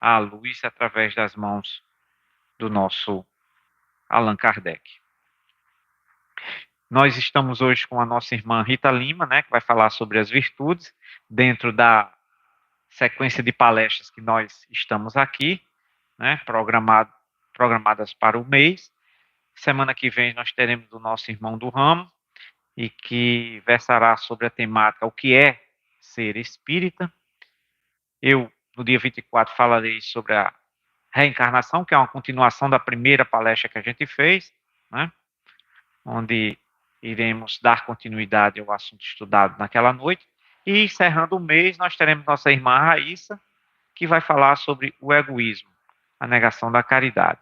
à luz através das mãos do nosso Allan Kardec. Nós estamos hoje com a nossa irmã Rita Lima, né, que vai falar sobre as virtudes, dentro da sequência de palestras que nós estamos aqui, né, programadas para o mês. Semana que vem nós teremos o nosso irmão do ramo, e que versará sobre a temática o que é ser espírita. Eu, no dia 24, falarei sobre a reencarnação, que é uma continuação da primeira palestra que a gente fez, né, onde iremos dar continuidade ao assunto estudado naquela noite. E, encerrando o mês, nós teremos nossa irmã Raíssa, que vai falar sobre o egoísmo, a negação da caridade.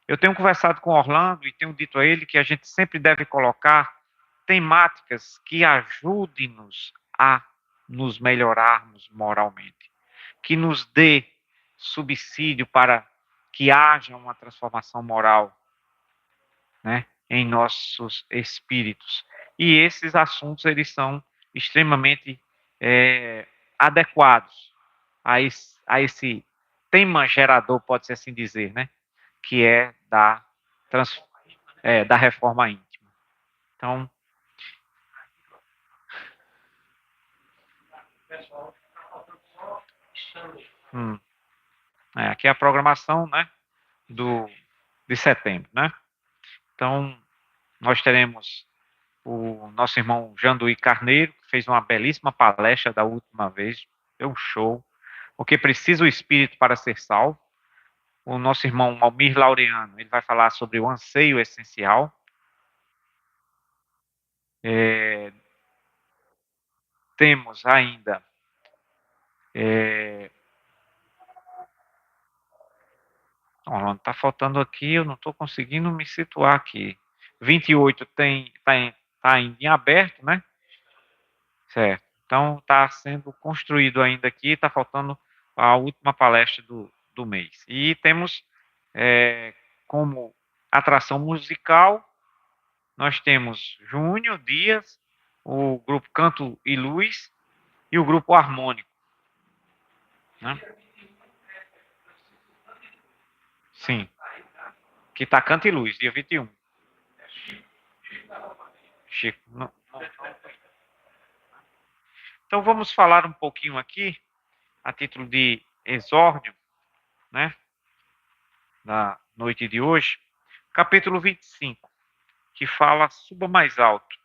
Eu tenho conversado com Orlando e tenho dito a ele que a gente sempre deve colocar temáticas que ajudem-nos a nos melhorarmos moralmente, que nos dê subsídio para que haja uma transformação moral, né, em nossos espíritos. E esses assuntos, eles são extremamente adequados a esse tema gerador, pode-se assim dizer, né, que é da reforma íntima. Então, aqui é a programação, né, de setembro, né? Então, nós teremos o nosso irmão Janduí Carneiro, que fez uma belíssima palestra da última vez, deu um show. O que precisa o espírito para ser salvo. O nosso irmão Almir Laureano, ele vai falar sobre o anseio essencial. Temos ainda está faltando aqui, eu não estou conseguindo me situar aqui. 28 tá ainda em aberto, né? Certo. Então, está sendo construído ainda aqui, está faltando a última palestra do mês. E temos como atração musical, nós temos Júnior Dias, o grupo Canto e Luz e o grupo Harmônico, né? Sim, que está Canto e Luz, dia 21. Chico, não. Então, vamos falar um pouquinho aqui, a título de exórdio, né, na noite de hoje, capítulo 25, que fala: suba mais alto.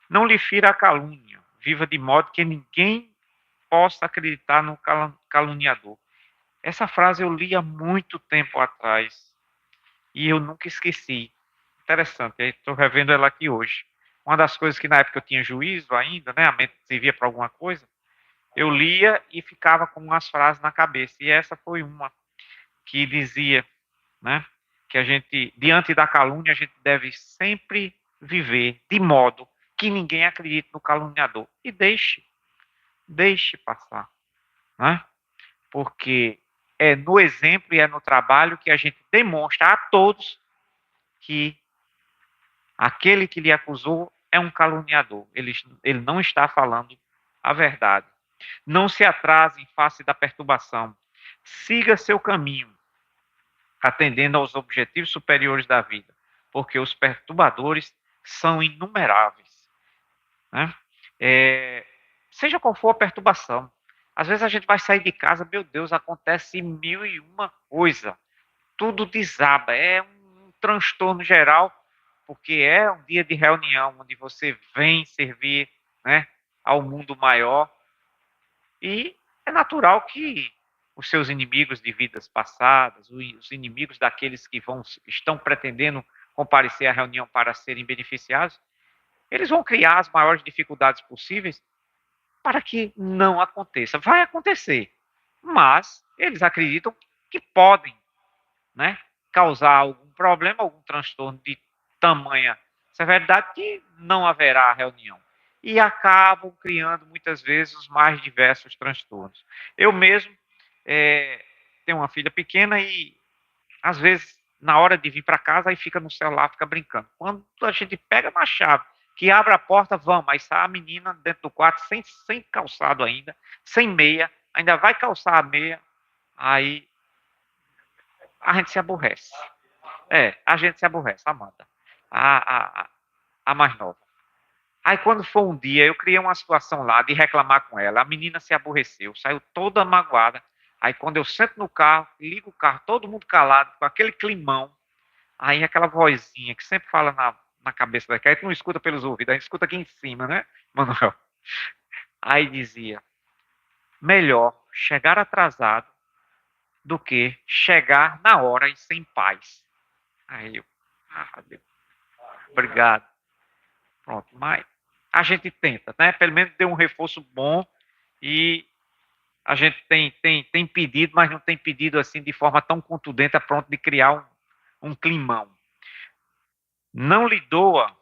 Não lhe fira a calúnia, viva de modo que ninguém possa acreditar no caluniador. Essa frase eu li há muito tempo atrás e eu nunca esqueci. Interessante, estou revendo ela aqui hoje. Uma das coisas que na época eu tinha juízo ainda, né, a mente servia para alguma coisa, eu lia e ficava com umas frases na cabeça. E essa foi uma que dizia, né, que a gente, diante da calúnia, a gente deve sempre viver de modo que ninguém acredite no caluniador. E deixe passar, né? Porque é no exemplo e é no trabalho que a gente demonstra a todos que aquele que lhe acusou é um caluniador. Ele não está falando a verdade. Não se atrase em face da perturbação. Siga seu caminho, atendendo aos objetivos superiores da vida, porque os perturbadores são inumeráveis, né? Seja qual for a perturbação, às vezes a gente vai sair de casa, meu Deus, acontece mil e uma coisa, tudo desaba, é um transtorno geral, porque é um dia de reunião onde você vem servir, né, ao mundo maior, e é natural que os seus inimigos de vidas passadas, os inimigos daqueles que estão pretendendo comparecer à reunião para serem beneficiados, eles vão criar as maiores dificuldades possíveis para que não aconteça. Vai acontecer, mas eles acreditam que podem, né, causar algum problema, algum transtorno de tamanha severidade que não haverá reunião. E acabam criando, muitas vezes, os mais diversos transtornos. Eu mesmo tenho uma filha pequena e, às vezes, na hora de vir para casa, aí fica no celular, fica brincando. Quando a gente pega na chave, que abre a porta, vamos, aí sai a menina dentro do quarto, sem calçado ainda, sem meia, ainda vai calçar a meia, Aí a gente se aborrece. A gente se aborrece, Amanda. A, a, a mais nova. Aí quando foi um dia, eu criei uma situação lá de reclamar com ela. A menina se aborreceu, saiu toda magoada. Aí quando eu sento no carro, ligo o carro, todo mundo calado, com aquele climão. Aí aquela vozinha que sempre fala na cabeça daqui, a gente não escuta pelos ouvidos, a gente escuta aqui em cima, né, Manuel? Aí dizia, melhor chegar atrasado do que chegar na hora e sem paz. Aí eu, Deus, obrigado. Pronto, mas a gente tenta, né? Pelo menos deu um reforço bom e a gente tem pedido, mas não tem pedido assim de forma tão contundente a ponto de criar um climão. Não lhe doa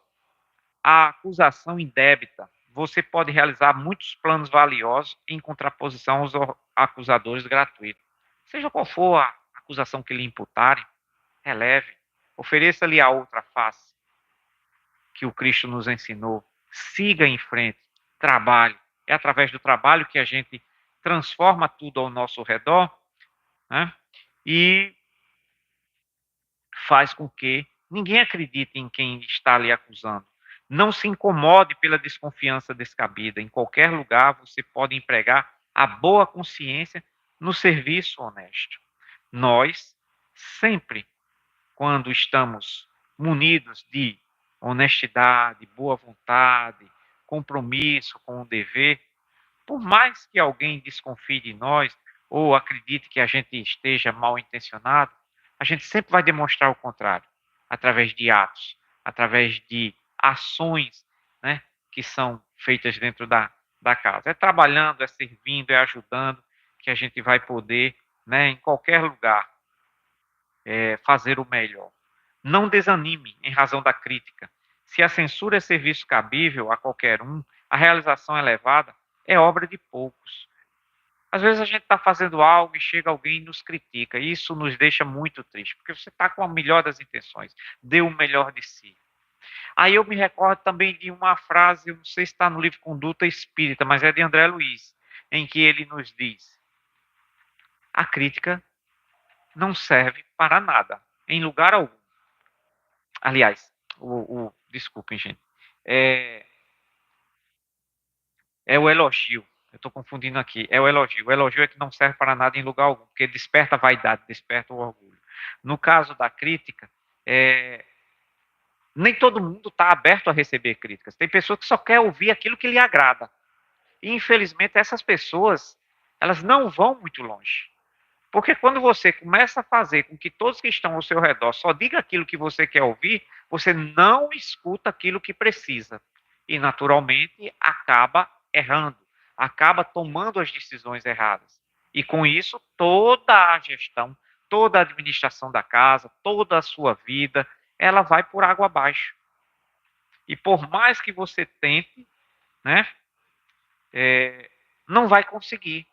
a acusação indébita. Você pode realizar muitos planos valiosos em contraposição aos acusadores gratuitos. Seja qual for a acusação que lhe imputarem, releve, ofereça-lhe a outra face que o Cristo nos ensinou. Siga em frente, trabalhe. É através do trabalho que a gente transforma tudo ao nosso redor, né? E faz com que ninguém acredite em quem está lhe acusando. Não se incomode pela desconfiança descabida. Em qualquer lugar você pode empregar a boa consciência no serviço honesto. Nós, sempre, quando estamos munidos de honestidade, boa vontade, compromisso com o dever, por mais que alguém desconfie de nós ou acredite que a gente esteja mal intencionado, a gente sempre vai demonstrar o contrário, através de atos, através de ações, né, que são feitas dentro da casa. É trabalhando, é servindo, é ajudando que a gente vai poder, né, em qualquer lugar, fazer o melhor. Não desanime em razão da crítica. Se a censura é serviço cabível a qualquer um, a realização elevada é obra de poucos. Às vezes a gente está fazendo algo e chega alguém e nos critica. E isso nos deixa muito triste, porque você está com a melhor das intenções, dê o melhor de si. Aí eu me recordo também de uma frase, eu não sei se está no livro Conduta Espírita, mas é de André Luiz, em que ele nos diz: a crítica não serve para nada, em lugar algum. Aliás, desculpem, gente. É, é o elogio. Eu estou confundindo aqui. É o elogio. O elogio é que não serve para nada em lugar algum, porque desperta a vaidade, desperta o orgulho. No caso da crítica, nem todo mundo está aberto a receber críticas. Tem pessoas que só quer ouvir aquilo que lhe agrada. E, infelizmente, essas pessoas, elas não vão muito longe. Porque quando você começa a fazer com que todos que estão ao seu redor só diga aquilo que você quer ouvir, você não escuta aquilo que precisa. E, naturalmente, acaba errando, acaba tomando as decisões erradas. E, com isso, toda a gestão, toda a administração da casa, toda a sua vida, ela vai por água abaixo. E por mais que você tente, né, não vai conseguir,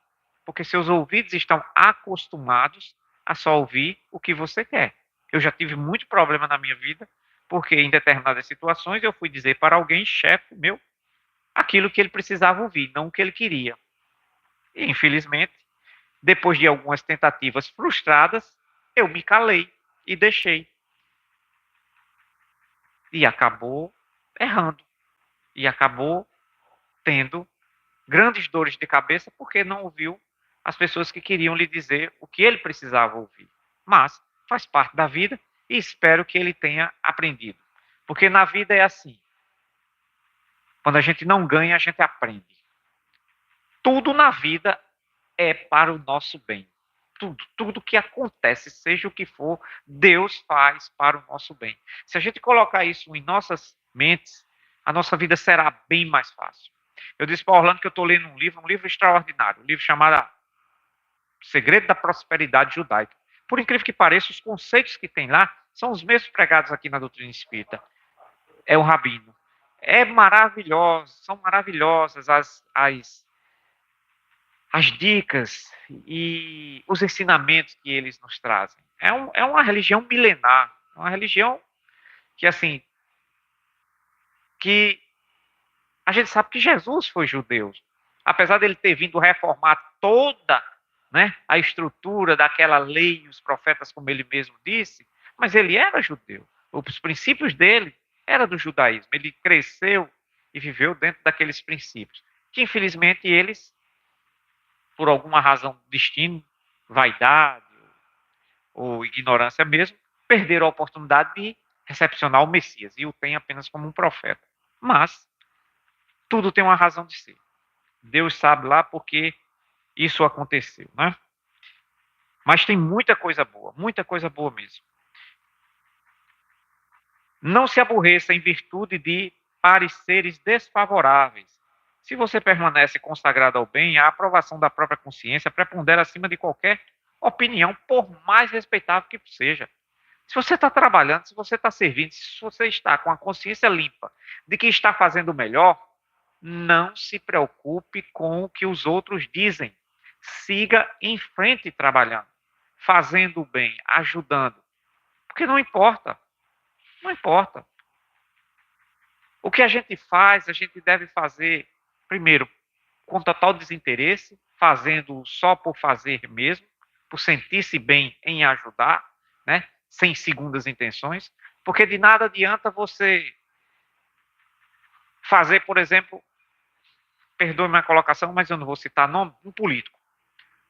porque seus ouvidos estão acostumados a só ouvir o que você quer. Eu já tive muito problema na minha vida, porque em determinadas situações eu fui dizer para alguém, chefe meu, aquilo que ele precisava ouvir, não o que ele queria. E, infelizmente, depois de algumas tentativas frustradas, eu me calei e deixei. E acabou errando. E acabou tendo grandes dores de cabeça porque não ouviu as pessoas que queriam lhe dizer o que ele precisava ouvir. Mas faz parte da vida e espero que ele tenha aprendido. Porque na vida é assim. Quando a gente não ganha, a gente aprende. Tudo na vida é para o nosso bem. Tudo que acontece, seja o que for, Deus faz para o nosso bem. Se a gente colocar isso em nossas mentes, a nossa vida será bem mais fácil. Eu disse para Orlando que eu estou lendo um livro extraordinário, um livro chamado Segredo da Prosperidade Judaica. Por incrível que pareça, os conceitos que tem lá são os mesmos pregados aqui na doutrina espírita. É o Rabino. É maravilhoso, são maravilhosas as dicas e os ensinamentos que eles nos trazem. É uma religião milenar, uma religião que, assim, que a gente sabe que Jesus foi judeu. Apesar dele ter vindo reformar toda né, a estrutura daquela lei e os profetas, como ele mesmo disse, mas ele era judeu. Os princípios dele eram do judaísmo. Ele cresceu e viveu dentro daqueles princípios, que infelizmente eles, por alguma razão do destino, vaidade ou ignorância mesmo, perderam a oportunidade de recepcionar o Messias e o tem apenas como um profeta. Mas tudo tem uma razão de ser. Deus sabe lá porque isso aconteceu, né? Mas tem muita coisa boa mesmo. Não se aborreça em virtude de pareceres desfavoráveis. Se você permanece consagrado ao bem, a aprovação da própria consciência prepondera acima de qualquer opinião, por mais respeitável que seja. Se você está trabalhando, se você está servindo, se você está com a consciência limpa de que está fazendo o melhor, não se preocupe com o que os outros dizem. Siga em frente trabalhando, fazendo o bem, ajudando. Porque não importa, não importa. O que a gente faz, a gente deve fazer, primeiro, com total desinteresse, fazendo só por fazer mesmo, por sentir-se bem em ajudar, né? Sem segundas intenções, porque de nada adianta você fazer, por exemplo, perdoe minha colocação, mas eu não vou citar nome, um político.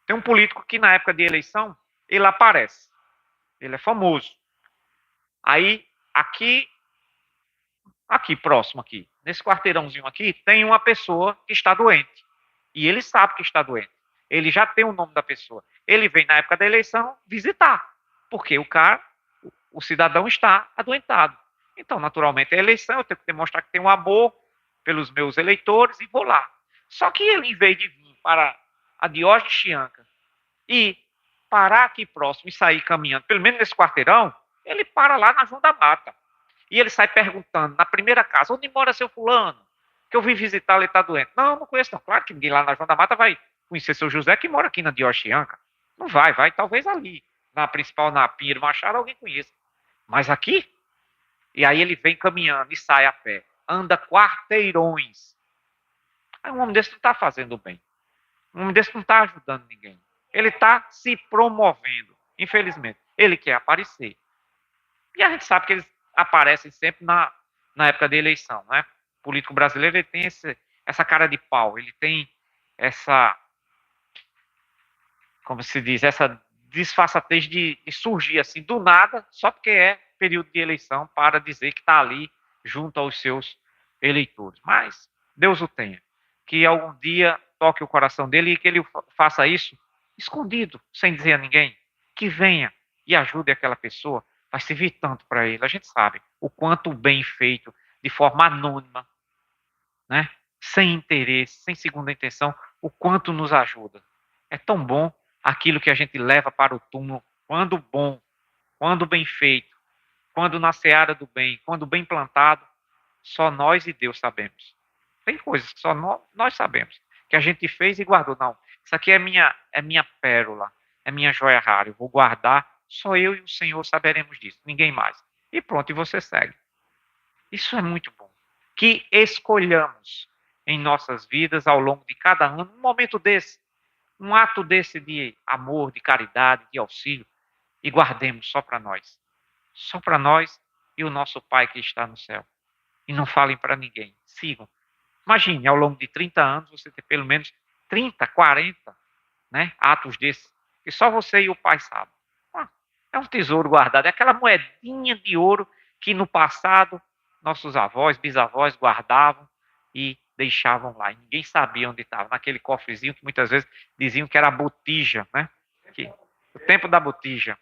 Tem um político que na época de eleição, ele aparece, ele é famoso. Aí, aqui próximo aqui, nesse quarteirãozinho aqui, tem uma pessoa que está doente. E ele sabe que está doente. Ele já tem o nome da pessoa. Ele vem na época da eleição visitar, porque o cidadão está adoentado. Então, naturalmente, a eleição, eu tenho que demonstrar que tenho um amor pelos meus eleitores e vou lá. Só que ele, em vez de vir para a Diógenes Chianca e parar aqui próximo e sair caminhando, pelo menos nesse quarteirão, ele para lá na João da Mata. E ele sai perguntando na primeira casa, onde mora seu fulano? Que eu vim visitar, ele está doente. Não, não conheço não. Claro que ninguém lá na João da Mata vai conhecer seu José, que mora aqui na Diógenes. Não vai talvez ali, na principal, na Pinheiro Machado, alguém conheça. Mas aqui? E aí ele vem caminhando e sai a pé. Anda quarteirões. Aí um homem desse não está fazendo bem. Um homem desse não está ajudando ninguém. Ele está se promovendo, infelizmente. Ele quer aparecer. E a gente sabe que eles aparecem sempre na época da eleição, né? O político brasileiro ele tem essa cara de pau, ele tem essa, como se diz, essa disfarçatez de surgir assim do nada, só porque é período de eleição, para dizer que está ali junto aos seus eleitores. Mas Deus o tenha. Que algum dia toque o coração dele e que ele faça isso escondido, sem dizer a ninguém. Que venha e ajude aquela pessoa. Vai servir tanto para ele. A gente sabe o quanto o bem feito de forma anônima, né? Sem interesse, sem segunda intenção, o quanto nos ajuda. É tão bom aquilo que a gente leva para o túmulo, quando bom, quando bem feito, quando na seara do bem, quando bem plantado, só nós e Deus sabemos. Tem coisas que só nós sabemos, que a gente fez e guardou. Não, isso aqui é minha pérola, é minha joia rara, eu vou guardar, só eu e o Senhor saberemos disso, ninguém mais. E pronto, e você segue. Isso é muito bom. Que escolhamos em nossas vidas, ao longo de cada ano, um momento desse, um ato desse de amor, de caridade, de auxílio, e guardemos só para nós. Só para nós e o nosso Pai que está no céu. E não falem para ninguém. Sigam. Imagine, ao longo de 30 anos, você ter pelo menos 30, 40, né, atos desses, que só você e o Pai sabem. É um tesouro guardado. É aquela moedinha de ouro que no passado nossos avós, bisavós guardavam e deixavam lá. E ninguém sabia onde estava. Naquele cofrezinho que muitas vezes diziam que era a botija, né? O tempo da botija.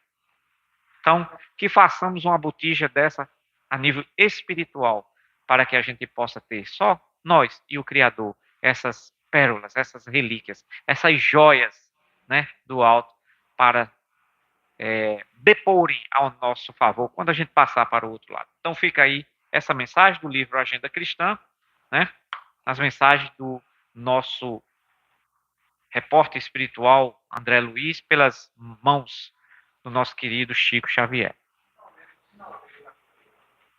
Então, que façamos uma botija dessa a nível espiritual, para que a gente possa ter só nós e o Criador essas pérolas, essas relíquias, essas joias, né, do alto, para deporem ao nosso favor quando a gente passar para o outro lado. Então fica aí essa mensagem do livro Agenda Cristã, né, as mensagens do nosso repórter espiritual André Luiz, pelas mãos do nosso querido Chico Xavier.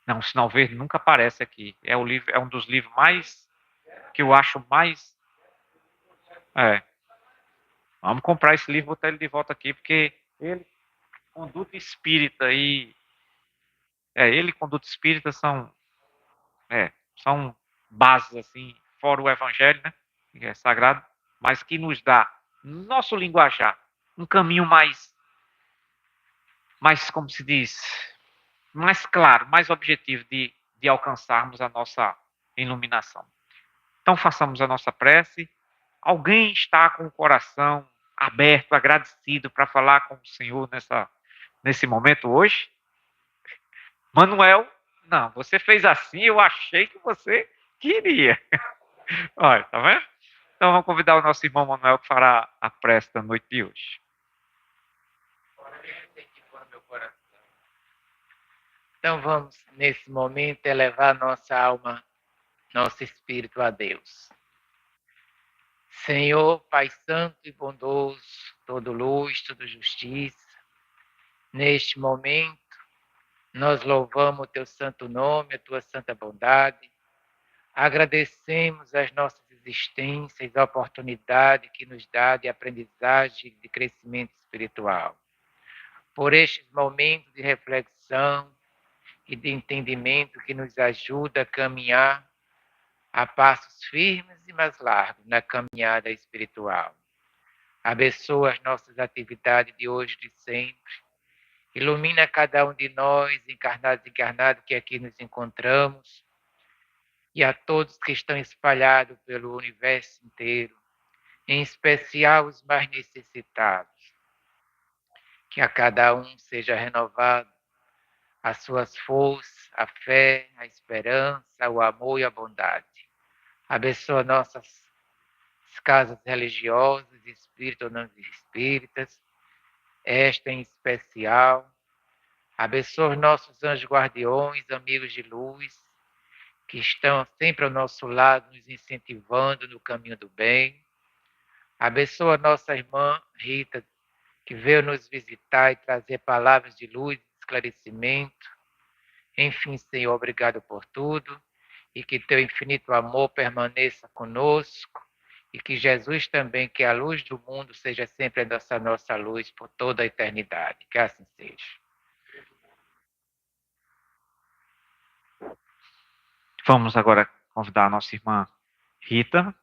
Não, o Sinal Verde nunca aparece aqui. É um dos livros mais que eu acho mais. É. Vamos comprar esse livro e botar ele de volta aqui, porque ele, conduta espírita ele e conduta espírita são bases assim, fora o evangelho, né, que é sagrado, mas que nos dá, no nosso linguajar, um caminho mais como se diz, mais claro, mais objetivo de alcançarmos a nossa iluminação. Então façamos a nossa prece. Alguém está com o coração aberto, agradecido para falar com o Senhor nesse momento hoje? Manuel, não, você fez assim, eu achei que você queria. Olha, tá vendo? Então vamos convidar o nosso irmão Manuel que fará a prece da noite de hoje. Então vamos, nesse momento, elevar nossa alma, nosso espírito a Deus. Senhor, Pai Santo e bondoso, todo luz, toda justiça, neste momento, nós louvamos o Teu santo nome, a Tua santa bondade, agradecemos as nossas existências, a oportunidade que nos dá de aprendizagem, de crescimento espiritual. Por estes momentos de reflexão e de entendimento que nos ajuda a caminhar a passos firmes e mais largos na caminhada espiritual. Abençoa as nossas atividades de hoje e de sempre. Ilumina cada um de nós, encarnados e encarnados, que aqui nos encontramos, e a todos que estão espalhados pelo universo inteiro, em especial os mais necessitados. Que a cada um seja renovado as suas forças, a fé, a esperança, o amor e a bondade. Abençoa nossas casas religiosas, espíritas ou não espíritas, esta em especial. Abençoa os nossos anjos guardiões, amigos de luz, que estão sempre ao nosso lado, nos incentivando no caminho do bem. Abençoa a nossa irmã Rita, que veio nos visitar e trazer palavras de luz e esclarecimento. Enfim, Senhor, obrigado por tudo e que teu infinito amor permaneça conosco e que Jesus também, que é a luz do mundo, seja sempre a nossa luz por toda a eternidade. Que assim seja. Vamos agora convidar a nossa irmã Rita,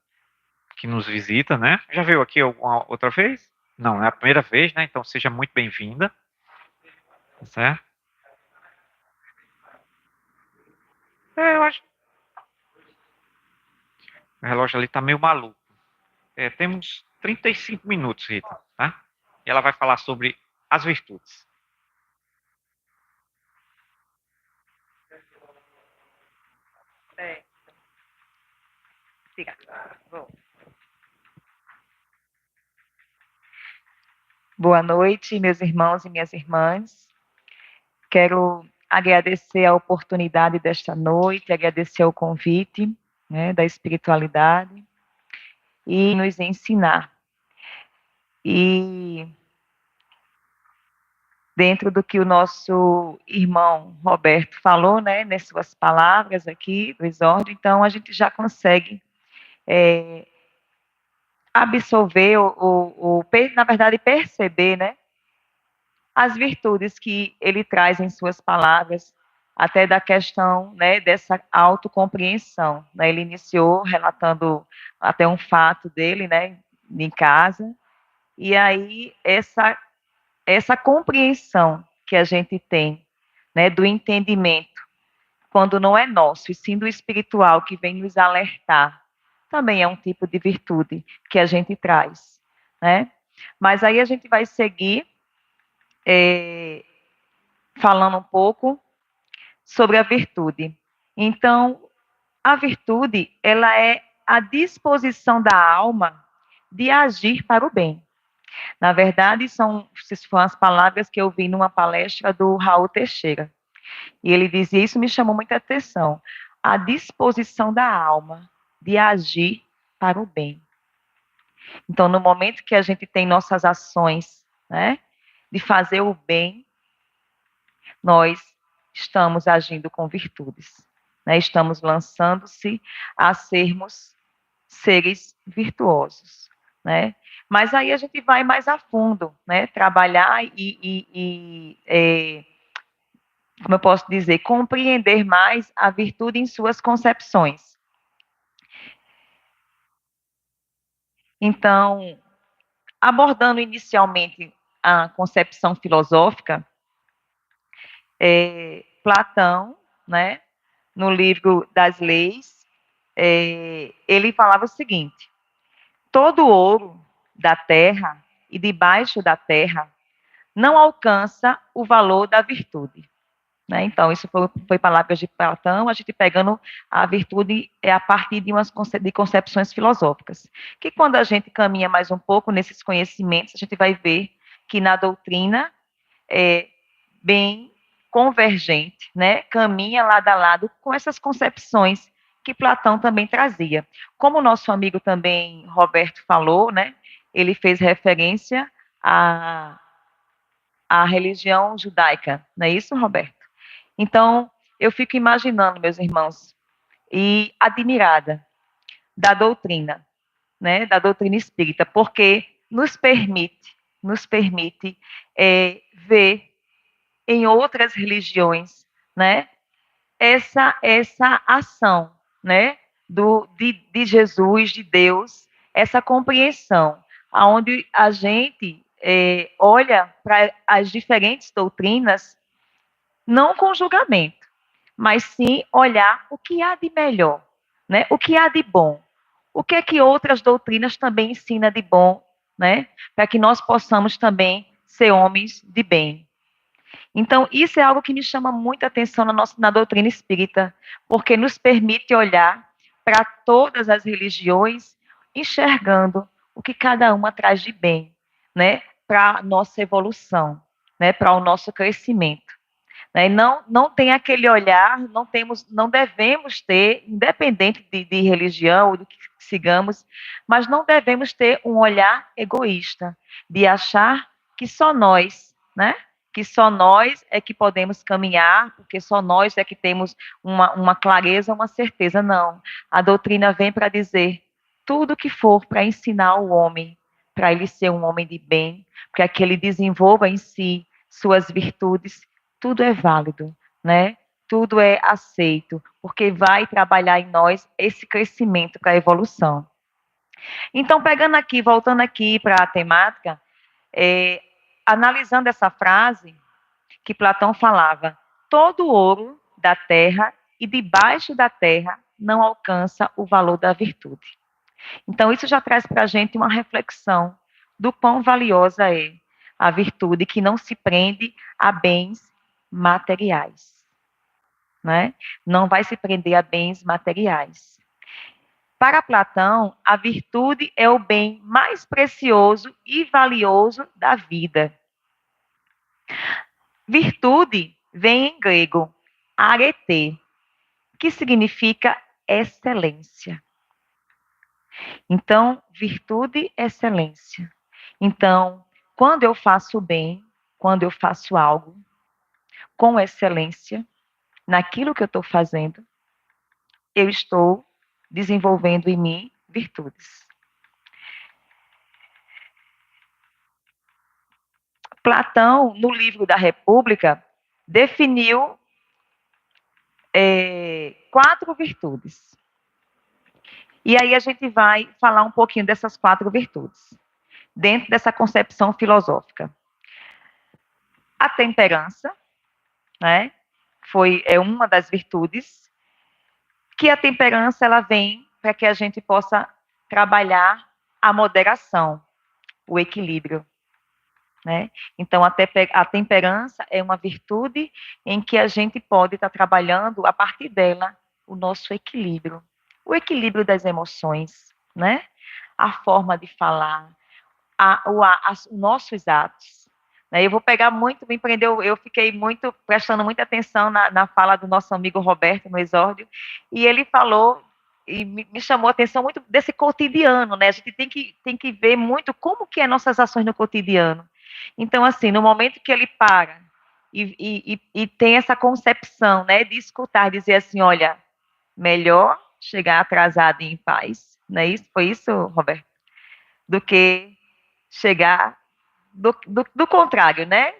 que nos visita, né? Já veio aqui alguma outra vez? Não, é a primeira vez, né? Então seja muito bem-vinda. Tá certo? Eu acho que o relógio ali tá meio maluco. Temos 35 minutos, Rita, tá? E ela vai falar sobre as virtudes. Boa noite, meus irmãos e minhas irmãs. Quero agradecer a oportunidade desta noite, agradecer o convite, né, da espiritualidade e nos ensinar. E dentro do que o nosso irmão Roberto falou, né, nas suas palavras aqui do exórdio, então a gente já consegue absorver na verdade, perceber, né, as virtudes que ele traz em suas palavras, até da questão, né, dessa autocompreensão, né? Ele iniciou relatando até um fato dele, né, em casa, e aí essa compreensão que a gente tem, né, do entendimento, quando não é nosso, e sim do espiritual que vem nos alertar, também é um tipo de virtude que a gente traz, né? Mas aí a gente vai seguir falando um pouco sobre a virtude. Então, a virtude, ela é a disposição da alma de agir para o bem. Na verdade, foram as palavras que eu vi numa palestra do Raul Teixeira. E ele dizia, isso me chamou muita atenção, a disposição da alma de agir para o bem. Então, no momento que a gente tem nossas ações, né, de fazer o bem, nós estamos agindo com virtudes, né? Estamos lançando-se a sermos seres virtuosos, né? Mas aí a gente vai mais a fundo, né? Trabalhar como eu posso dizer, compreender mais a virtude em suas concepções. Então, abordando inicialmente a concepção filosófica, Platão, né, no livro das Leis, ele falava o seguinte: todo ouro da terra e debaixo da terra não alcança o valor da virtude. Né? Então, isso foi palavras de Platão, a gente pegando a virtude a partir de concepções filosóficas. Que quando a gente caminha mais um pouco nesses conhecimentos, a gente vai ver que na doutrina é bem convergente, né? Caminha lado a lado com essas concepções que Platão também trazia. Como o nosso amigo também, Roberto, falou, né? Ele fez referência à religião judaica, não é isso, Roberto? Então, eu fico imaginando, meus irmãos, e admirada da doutrina, né, da doutrina espírita, porque nos permite ver em outras religiões, né, essa ação, né, de Jesus, de Deus, essa compreensão, aonde a gente olha para as diferentes doutrinas não com julgamento, mas sim olhar o que há de melhor, né? O que há de bom. O que é que outras doutrinas também ensinam de bom, né? Para que nós possamos também ser homens de bem. Então, isso é algo que me chama muita atenção na doutrina espírita, porque nos permite olhar para todas as religiões, enxergando o que cada uma traz de bem, né? Para a nossa evolução, né? Para o nosso crescimento. Né? Não tem aquele olhar, não devemos ter, independente de religião ou do que sigamos, mas não devemos ter um olhar egoísta, de achar que só nós, né? Que só nós é que podemos caminhar, porque só nós é que temos uma clareza, uma certeza. Não. A doutrina vem para dizer tudo que for para ensinar o homem, para ele ser um homem de bem, para que ele desenvolva em si suas virtudes, tudo é válido, né? Tudo é aceito, porque vai trabalhar em nós esse crescimento para a evolução. Então, pegando aqui, voltando aqui para a temática, analisando essa frase que Platão falava, todo ouro da terra e debaixo da terra não alcança o valor da virtude. Então, isso já traz para a gente uma reflexão do quão valiosa é a virtude que não se prende a bens materiais, né? Não vai se prender a bens materiais. Para Platão, a virtude é o bem mais precioso e valioso da vida. Virtude vem em grego, arete, que significa excelência. Então, virtude, excelência. Então, quando eu faço bem, quando eu faço algo com excelência, naquilo que eu estou fazendo, eu estou desenvolvendo em mim virtudes. Platão, no livro da República, definiu 4 virtudes. E aí a gente vai falar um pouquinho dessas 4 virtudes, dentro dessa concepção filosófica. A temperança, né, é uma das virtudes, que a temperança ela vem para que a gente possa trabalhar a moderação, o equilíbrio. Né? Então, a temperança é uma virtude em que a gente pode estar trabalhando, a partir dela, o nosso equilíbrio. O equilíbrio das emoções, né? A forma de falar, os nossos atos. Né? Eu vou pegar muito, me prendeu, eu fiquei prestando muita atenção na fala do nosso amigo Roberto, no exórdio, e ele falou, e me chamou a atenção muito desse cotidiano, né? A gente tem que ver muito como que é nossas ações no cotidiano. Então, assim, no momento que ele para e tem essa concepção, né, de escutar, dizer assim, olha, melhor chegar atrasado e em paz, não é isso? Foi isso, Roberto? Do que chegar do contrário, né?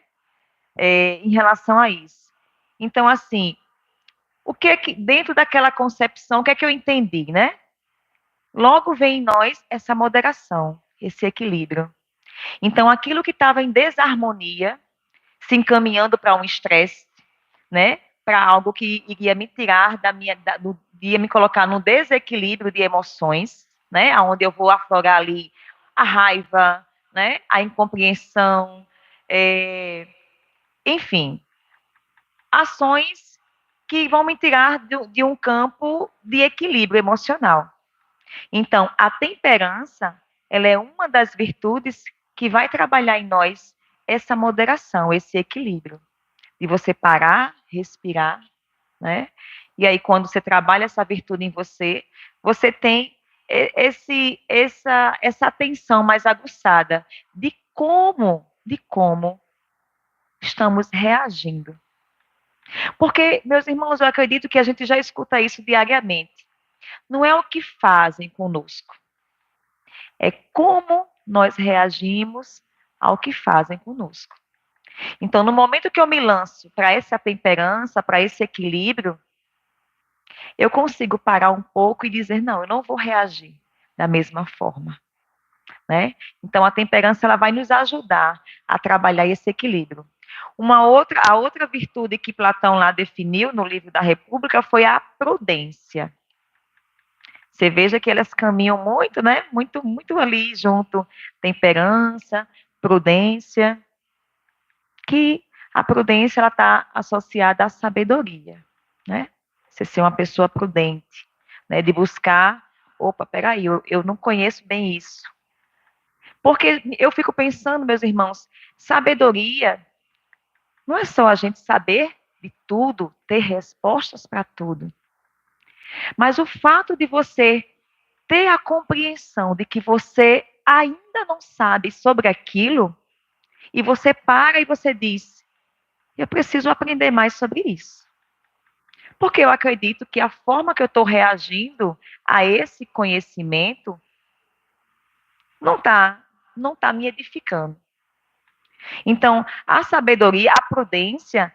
Em relação a isso. Então, assim, o que é que, dentro daquela concepção, o que é que eu entendi, né? Logo vem em nós essa moderação, esse equilíbrio. Então, aquilo que estava em desarmonia, se encaminhando para um estresse, né? Para algo que iria me tirar ia me colocar no desequilíbrio de emoções, né? Onde eu vou aflorar ali a raiva, né? A incompreensão, enfim, ações que vão me tirar de um campo de equilíbrio emocional. Então, a temperança, ela é uma das virtudes que vai trabalhar em nós essa moderação, esse equilíbrio, de você parar, respirar, né? E aí, quando você trabalha essa virtude em você, você tem essa atenção mais aguçada de como estamos reagindo. Porque, meus irmãos, eu acredito que a gente já escuta isso diariamente. Não é o que fazem conosco, é como nós reagimos ao que fazem conosco. Então, no momento que eu me lanço para essa temperança, para esse equilíbrio, eu consigo parar um pouco e dizer, não, eu não vou reagir da mesma forma, né? Então, a temperança, ela vai nos ajudar a trabalhar esse equilíbrio. A outra virtude que Platão lá definiu no livro da República foi a prudência. Você veja que elas caminham muito, né? Muito, muito ali junto. Temperança, prudência, que a prudência ela está associada à sabedoria, né? Você ser uma pessoa prudente, né? De buscar, opa, peraí, eu não conheço bem isso. Porque eu fico pensando, meus irmãos, sabedoria não é só a gente saber de tudo, ter respostas para tudo. Mas o fato de você ter a compreensão de que você ainda não sabe sobre aquilo, e você para e você diz: eu preciso aprender mais sobre isso. Porque eu acredito que a forma que eu estou reagindo a esse conhecimento não tá me edificando. Então, a sabedoria, a prudência,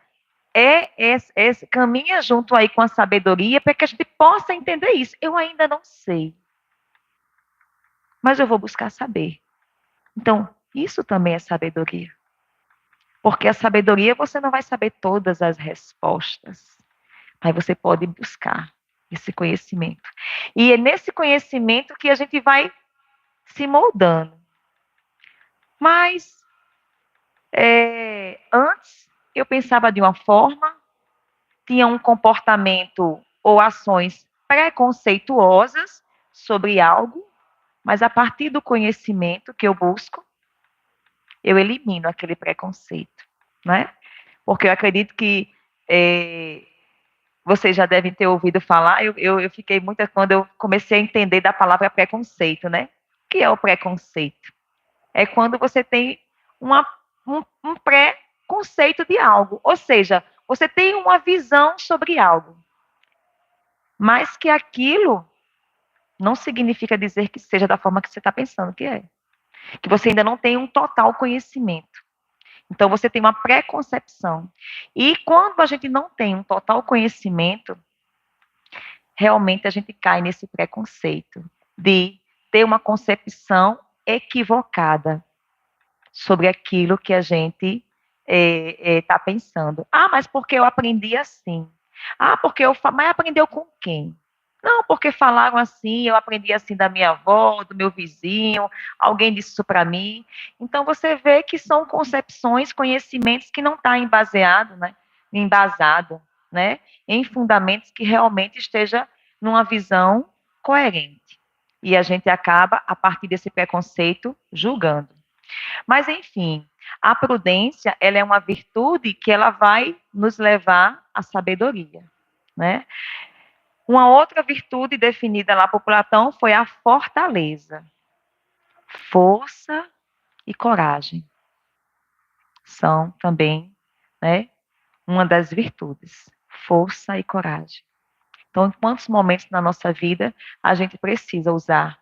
caminha junto aí com a sabedoria para que a gente possa entender isso. Eu ainda não sei, mas eu vou buscar saber. Então, isso também é sabedoria. Porque a sabedoria você não vai saber todas as respostas, mas você pode buscar esse conhecimento. E é nesse conhecimento que a gente vai se moldando. Mas antes eu pensava de uma forma, tinha um comportamento ou ações preconceituosas sobre algo, mas a partir do conhecimento que eu busco, eu elimino aquele preconceito, né? Porque eu acredito que vocês já devem ter ouvido falar, eu fiquei muito, quando eu comecei a entender da palavra preconceito, né? O que é o preconceito? É quando você tem um pré-conceito de algo, ou seja, você tem uma visão sobre algo, mas que aquilo não significa dizer que seja da forma que você está pensando que é. Que você ainda não tem um total conhecimento. Então, você tem uma preconcepção. E quando a gente não tem um total conhecimento, realmente a gente cai nesse preconceito de ter uma concepção equivocada sobre aquilo que a gente está pensando. Ah, mas porque eu aprendi assim. Ah, mas aprendeu com quem? Não, porque falaram assim, eu aprendi assim da minha avó, do meu vizinho, alguém disse isso para mim. Então, você vê que são concepções, conhecimentos que não estão embasado, né, em fundamentos que realmente esteja numa visão coerente. E a gente acaba, a partir desse preconceito, julgando. Mas, enfim, a prudência, ela é uma virtude que ela vai nos levar à sabedoria, né? Uma outra virtude definida lá por Platão foi a fortaleza. Força e coragem são também, né, uma das virtudes. Força e coragem. Então, em quantos momentos na nossa vida a gente precisa usar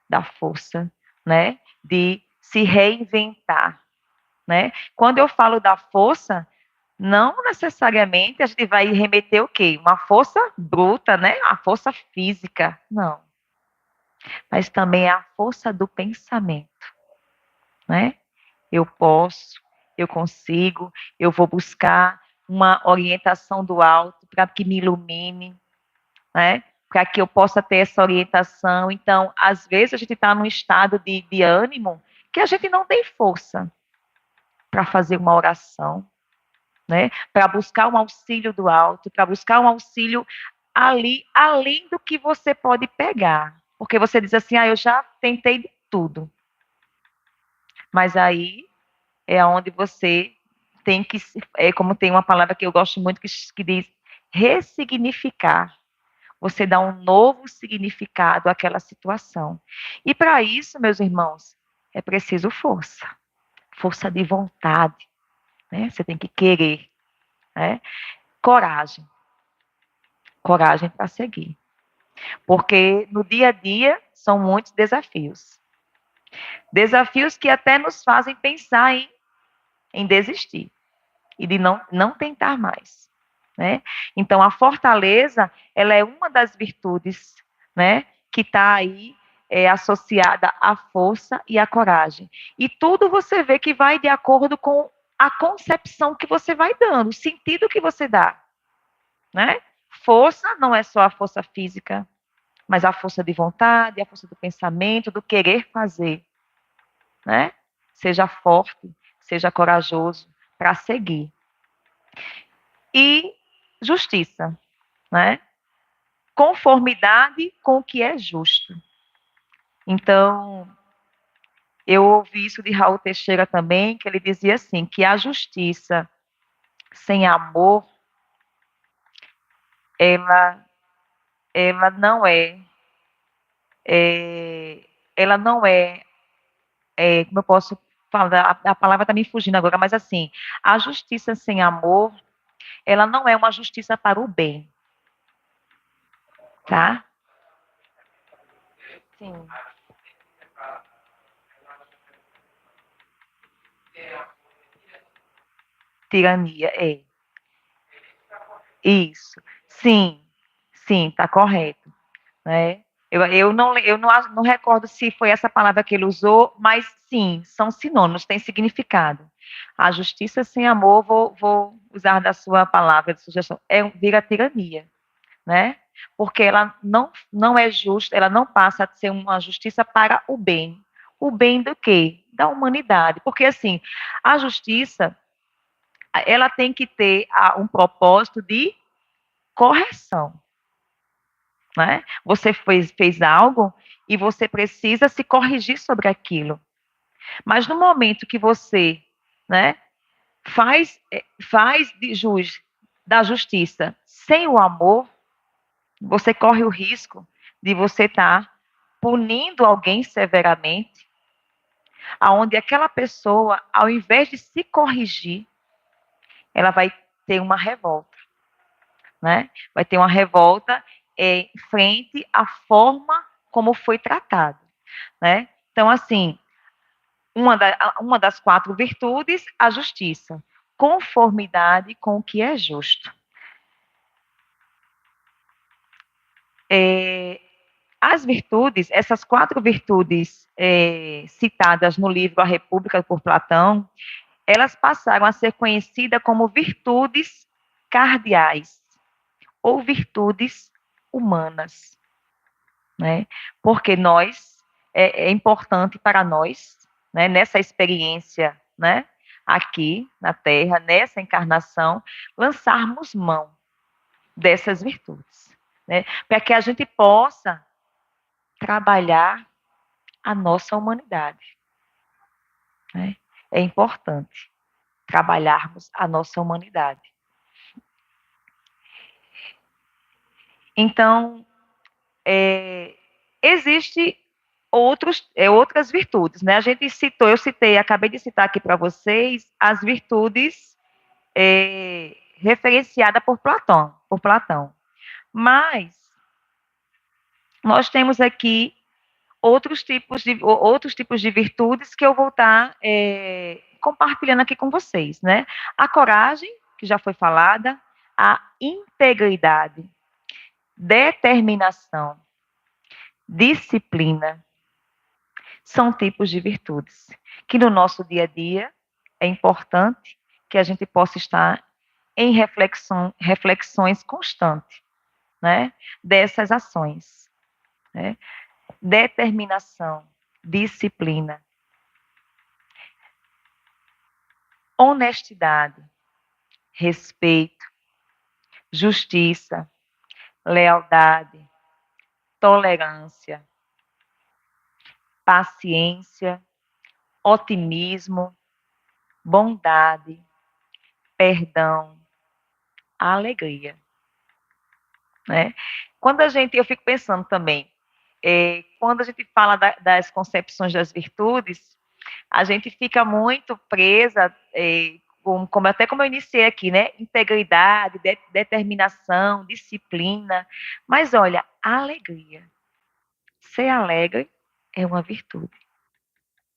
da força, né, de se reinventar, né? Quando eu falo da força, não necessariamente a gente vai remeter o quê? Uma força bruta, né? A força física, não. Mas também é a força do pensamento, né? Eu posso, eu consigo, eu vou buscar uma orientação do alto para que me ilumine, né? Para que eu possa ter essa orientação. Então, às vezes a gente está num estado de ânimo que a gente não tem força para fazer uma oração, né? Para buscar um auxílio do alto, para buscar um auxílio ali, além do que você pode pegar. Porque você diz assim, eu já tentei de tudo. Mas aí é onde você tem que, como tem uma palavra que eu gosto muito que diz ressignificar. Você dá um novo significado àquela situação. E para isso, meus irmãos, é preciso força. Força de vontade. Né? Você tem que querer. Né? Coragem. Coragem para seguir. Porque no dia a dia são muitos desafios. Desafios que até nos fazem pensar em desistir e de não tentar mais, né? Então, a fortaleza, ela é uma das virtudes, né, que está aí associada à força e à coragem. E tudo você vê que vai de acordo com a concepção que você vai dando, o sentido que você dá, né? Força não é só a força física, mas a força de vontade, a força do pensamento, do querer fazer, né? Seja forte, seja corajoso para seguir. E justiça, né? Conformidade com o que é justo. Então, eu ouvi isso de Raul Teixeira também, que ele dizia assim, que a justiça sem amor, ela, ela não ela não como eu posso falar, a palavra está me fugindo agora, mas assim, a justiça sem amor, ela não é uma justiça para o bem, tá? Sim. Tirania, Isso. Sim, sim, está correto. Né? Eu não recordo se foi essa palavra que ele usou, mas sim, são sinônimos, têm significado. A justiça sem amor, vou usar da sua palavra de sugestão, vira tirania, né? Porque ela não é justa, ela não passa a ser uma justiça para o bem. O bem do quê? Da humanidade. Porque, assim, a justiça, ela tem que ter um propósito de correção, né? Você fez algo e você precisa se corrigir sobre aquilo. Mas no momento que você, né, faz da justiça sem o amor, você corre o risco de você estar punindo alguém severamente, aonde aquela pessoa, ao invés de se corrigir, ela vai ter uma revolta, né? Vai ter uma revolta frente à forma como foi tratado, né? Então, assim, uma das 4 virtudes, a justiça, conformidade com o que é justo. As virtudes, essas 4 virtudes citadas no livro A República por Platão, elas passaram a ser conhecidas como virtudes cardeais ou virtudes humanas, né? Porque é importante para nós, né, nessa experiência, né, aqui na Terra, nessa encarnação, lançarmos mão dessas virtudes, né, para que a gente possa trabalhar a nossa humanidade, né? É importante trabalharmos a nossa humanidade. Então, existe outras virtudes, né? Acabei de citar aqui para vocês as virtudes referenciadas por Platão. Mas nós temos aqui outros tipos de virtudes que eu vou estar compartilhando aqui com vocês, né? A coragem, que já foi falada, a integridade, determinação, disciplina, são tipos de virtudes que no nosso dia a dia é importante que a gente possa estar em reflexões constantes, né, dessas ações, né? Determinação, disciplina, honestidade, respeito, justiça, lealdade, tolerância, paciência, otimismo, bondade, perdão, alegria, né? Eu fico pensando também, quando a gente fala das concepções das virtudes, a gente fica muito presa, como eu iniciei aqui, né? Integridade, determinação, disciplina. Mas olha, alegria. Ser alegre é uma virtude,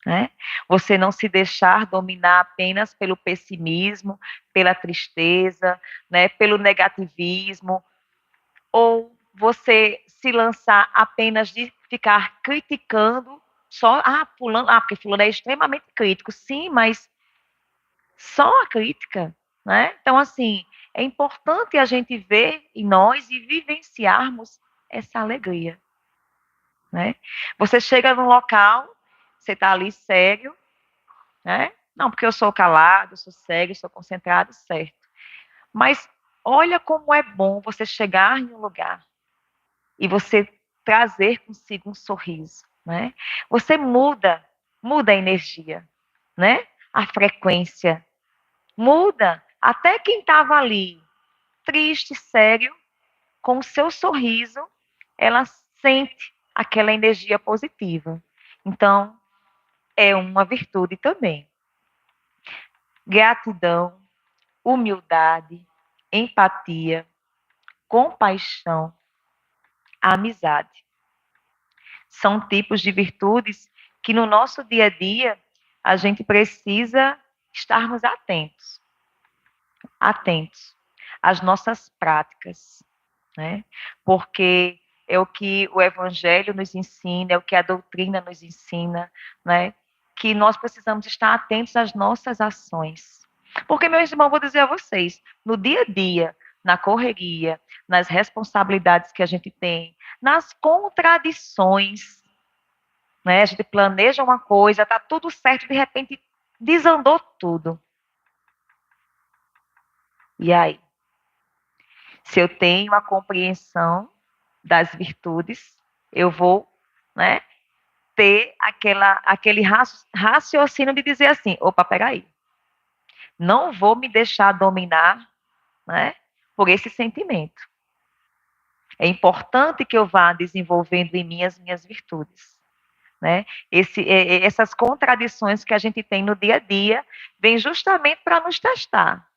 né? Você não se deixar dominar apenas pelo pessimismo, pela tristeza, né? Pelo negativismo, ou você se lançar apenas de ficar criticando só, porque fulano é extremamente crítico. Sim, mas só a crítica, né? Então, assim, é importante a gente ver em nós e vivenciarmos essa alegria, né? Você chega num local, você está ali sério, né? Não, porque eu sou calado, eu sou sério, eu sou concentrado, certo. Mas olha como é bom você chegar em um lugar e você trazer consigo um sorriso, né? Você muda a energia, né? A frequência muda. Até quem estava ali triste, sério, com o seu sorriso, ela sente aquela energia positiva. Então, é uma virtude também. Gratidão, humildade, empatia, compaixão, amizade. São tipos de virtudes que no nosso dia a dia a gente precisa estarmos atentos às nossas práticas, né? Porque é o que o Evangelho nos ensina, é o que a doutrina nos ensina, né? Que nós precisamos estar atentos às nossas ações. Porque, meus irmãos, vou dizer a vocês, no dia a dia, na correria, nas responsabilidades que a gente tem, nas contradições, né? A gente planeja uma coisa, tá tudo certo, de repente desandou tudo. E aí? Se eu tenho a compreensão das virtudes, eu vou, né, ter aquele raciocínio de dizer assim, opa, peraí, não vou me deixar dominar, né, por esse sentimento. É importante que eu vá desenvolvendo em mim as minhas virtudes, né? Essas contradições que a gente tem no dia a dia vêm justamente para nos testar,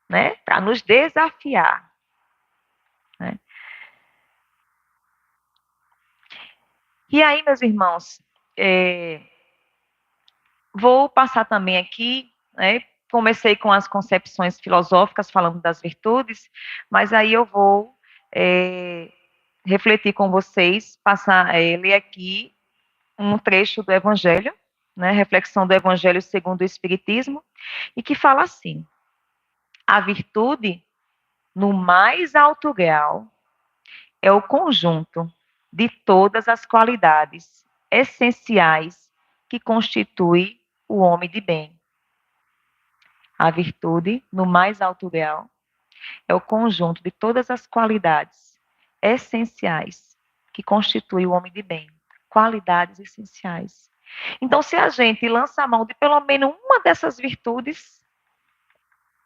né, para nos desafiar, né? E aí, meus irmãos, vou passar também aqui, né? Comecei com as concepções filosóficas, falando das virtudes, mas aí eu vou refletir com vocês, ler aqui um trecho do Evangelho, né? Reflexão do Evangelho segundo o Espiritismo, e que fala assim: a virtude, no mais alto grau, é o conjunto de todas as qualidades essenciais que constitui o homem de bem. A virtude, no mais alto grau, é o conjunto de todas as qualidades essenciais que constitui o homem de bem. Qualidades essenciais. Então, se a gente lança a mão de pelo menos uma dessas virtudes,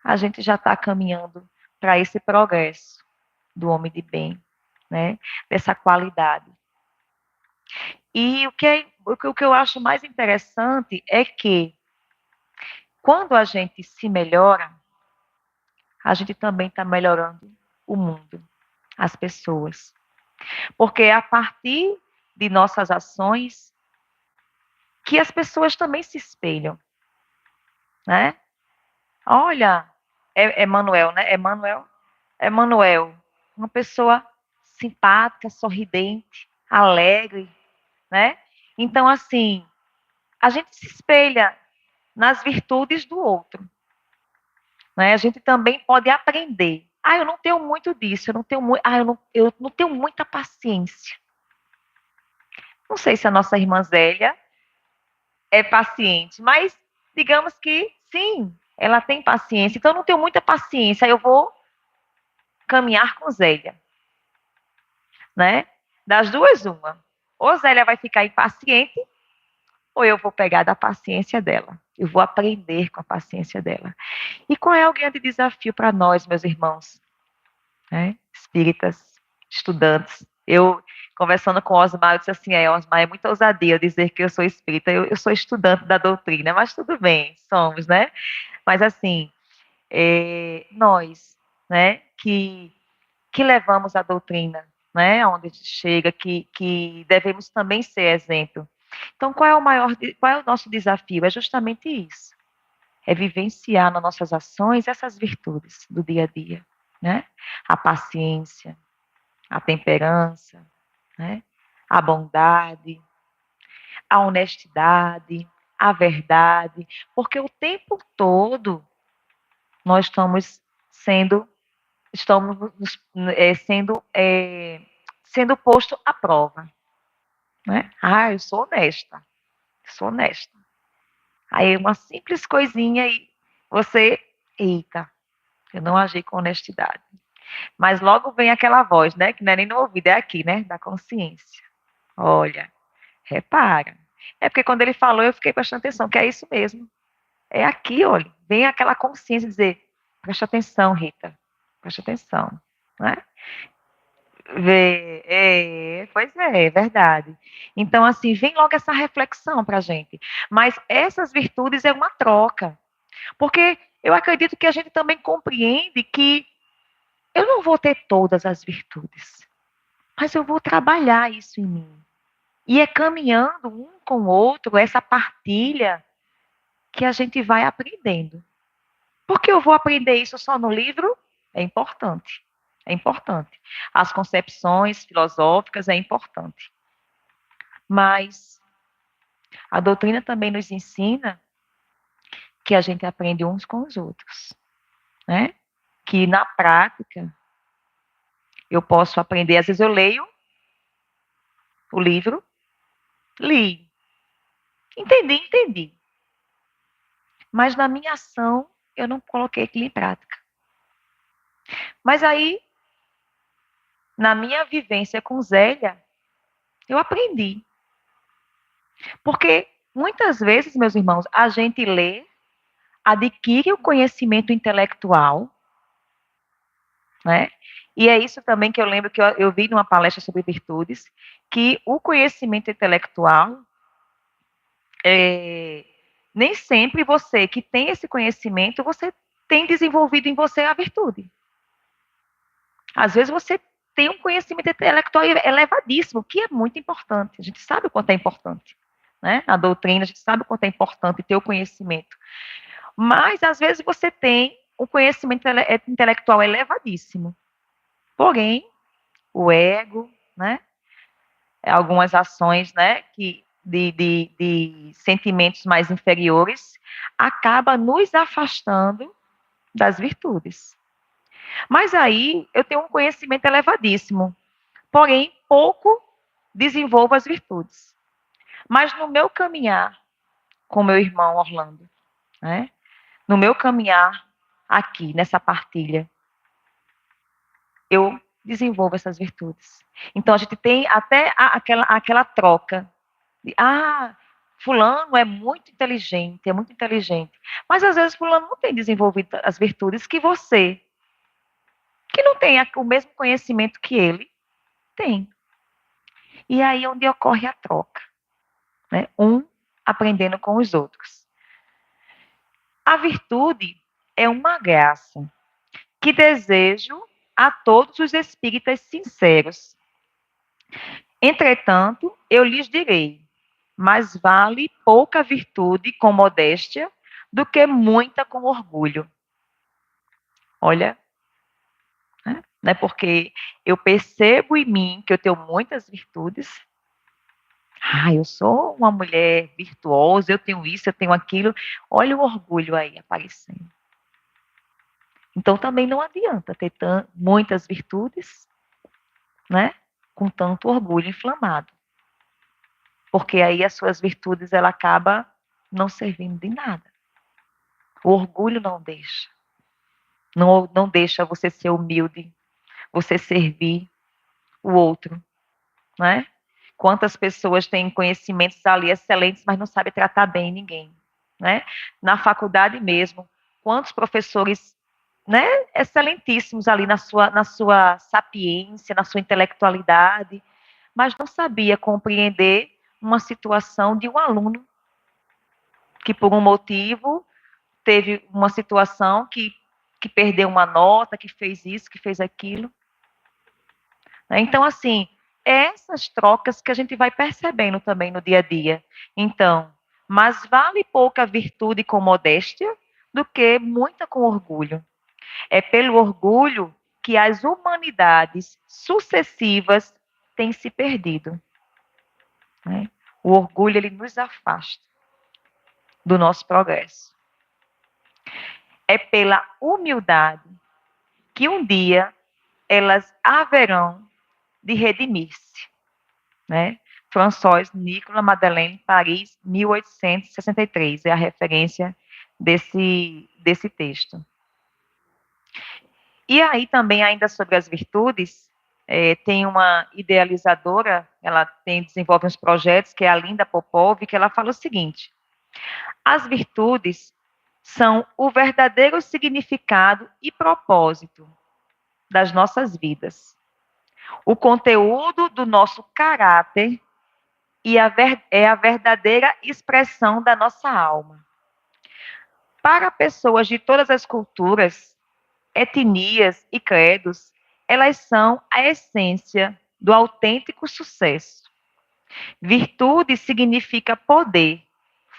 a gente já está caminhando para esse progresso do homem de bem, né? Dessa qualidade. E o que eu acho mais interessante é que, quando a gente se melhora, a gente também está melhorando o mundo, as pessoas. Porque a partir de nossas ações que as pessoas também se espelham, né? Olha, é Manuel, né? É Manuel, uma pessoa simpática, sorridente, alegre, né? Então, assim, a gente se espelha nas virtudes do outro, né? A gente também pode aprender. Ah, eu não tenho muito disso, eu não tenho muito, eu não tenho muita paciência. Não sei se a nossa irmã Zélia é paciente, mas digamos que sim, ela tem paciência. Então, eu não tenho muita paciência, eu vou caminhar com Zélia, né? Das duas, uma. Ou Zélia vai ficar impaciente, ou eu vou pegar da paciência dela. Eu vou aprender com a paciência dela. E qual é o grande desafio para nós, meus irmãos, né? Espíritas, estudantes? Eu, conversando com o Osmar, eu disse assim, Osmar, é muita ousadia eu dizer que eu sou espírita, eu sou estudante da doutrina, mas tudo bem, somos, né? Mas assim, nós, né, que levamos a doutrina, né, onde a gente chega, que devemos também ser exemplo. Então, qual é o nosso desafio? É justamente isso. É vivenciar nas nossas ações essas virtudes do dia a dia, né? A paciência, a temperança, né? A bondade, a honestidade, a verdade, porque o tempo todo nós estamos sendo posto à prova, né? Ah, eu sou honesta. Aí uma simples coisinha e você, eita, eu não agi com honestidade. Mas logo vem aquela voz, né? Que não é nem no ouvido, é aqui, né? Da consciência. Olha, repara. É porque quando ele falou, eu fiquei prestando atenção, que é isso mesmo. É aqui, olha. Vem aquela consciência dizer, preste atenção, Rita. Preste atenção. Né? Pois é verdade. Então, assim, vem logo essa reflexão para a gente. Mas essas virtudes é uma troca. Porque eu acredito que a gente também compreende que eu não vou ter todas as virtudes, mas eu vou trabalhar isso em mim. E é caminhando um com o outro, essa partilha, que a gente vai aprendendo. Porque eu vou aprender isso só no livro? É importante. É importante. As concepções filosóficas é importante. Mas a doutrina também nos ensina que a gente aprende uns com os outros, né? Que na prática eu posso aprender. Às vezes eu leio o livro, li, entendi. Mas na minha ação eu não coloquei aquilo em prática. Mas aí, na minha vivência com Zélia, eu aprendi. Porque muitas vezes, meus irmãos, a gente lê, adquire o conhecimento intelectual, né? E é isso também que eu lembro que eu vi numa palestra sobre virtudes, que o conhecimento intelectual, nem sempre você que tem esse conhecimento, você tem desenvolvido em você a virtude. Às vezes você tem um conhecimento intelectual elevadíssimo, que é muito importante. A gente sabe o quanto é importante. Né? A doutrina, a gente sabe o quanto é importante ter o conhecimento. Mas, às vezes, você tem um conhecimento intelectual elevadíssimo. Porém, o ego, né? Algumas ações, né? De sentimentos mais inferiores, acaba nos afastando das virtudes. Mas aí eu tenho um conhecimento elevadíssimo, porém pouco desenvolvo as virtudes. Mas no meu caminhar com meu irmão Orlando, né? No meu caminhar aqui, nessa partilha, eu desenvolvo essas virtudes. Então, a gente tem até aquela troca. De, fulano é muito inteligente, Mas, às vezes, fulano não tem desenvolvido as virtudes que você, que não tem o mesmo conhecimento que ele, tem. E aí é onde ocorre a troca. Né? Um aprendendo com os outros. A virtude é uma graça que desejo a todos os espíritas sinceros Entretanto, eu lhes direi, mais vale pouca virtude com modéstia do que muita com orgulho. Olha, né? Não é porque eu percebo em mim que eu tenho muitas virtudes. Ah, eu sou uma mulher virtuosa, eu tenho isso, eu tenho aquilo. Olha o orgulho aí aparecendo. Então também não adianta ter muitas virtudes, né? Com tanto orgulho inflamado. Porque aí as suas virtudes ela acaba não servindo de nada. O orgulho não deixa. Não deixa você ser humilde, você servir o outro, né? Quantas pessoas têm conhecimentos ali excelentes, mas não sabem tratar bem ninguém, né? Na faculdade mesmo, quantos professores, né, excelentíssimos ali na sua sapiência, na sua intelectualidade, mas não sabia compreender uma situação de um aluno que por um motivo teve uma situação que perdeu uma nota, que fez isso, que fez aquilo. Então, assim, essas trocas que a gente vai percebendo também no dia a dia. Então, mas vale pouca virtude com modéstia do que muita com orgulho. É pelo orgulho que as humanidades sucessivas têm se perdido. Né? O orgulho, ele nos afasta do nosso progresso. É pela humildade que um dia elas haverão de redimir-se. Né? François Nicolas Madeleine, Paris, 1863, é a referência desse texto. E aí também, ainda sobre as virtudes, tem uma idealizadora, ela desenvolve uns projetos, que é a Linda Popov, que ela fala o seguinte: as virtudes são o verdadeiro significado e propósito das nossas vidas, o conteúdo do nosso caráter e é a verdadeira expressão da nossa alma. Para pessoas de todas as culturas, etnias e credos, elas são a essência do autêntico sucesso. Virtude significa poder,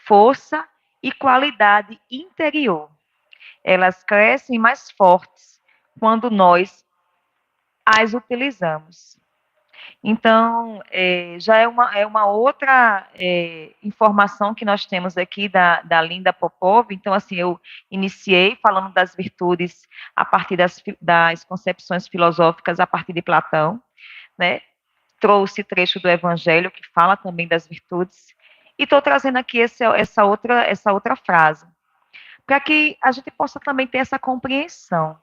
força e qualidade interior. Elas crescem mais fortes quando nós as utilizamos. Então, já é uma outra informação que nós temos aqui da Linda Popov. Então, assim, eu iniciei falando das virtudes a partir das concepções filosóficas a partir de Platão, né? Trouxe trecho do Evangelho que fala também das virtudes, e estou trazendo aqui essa outra frase, para que a gente possa também ter essa compreensão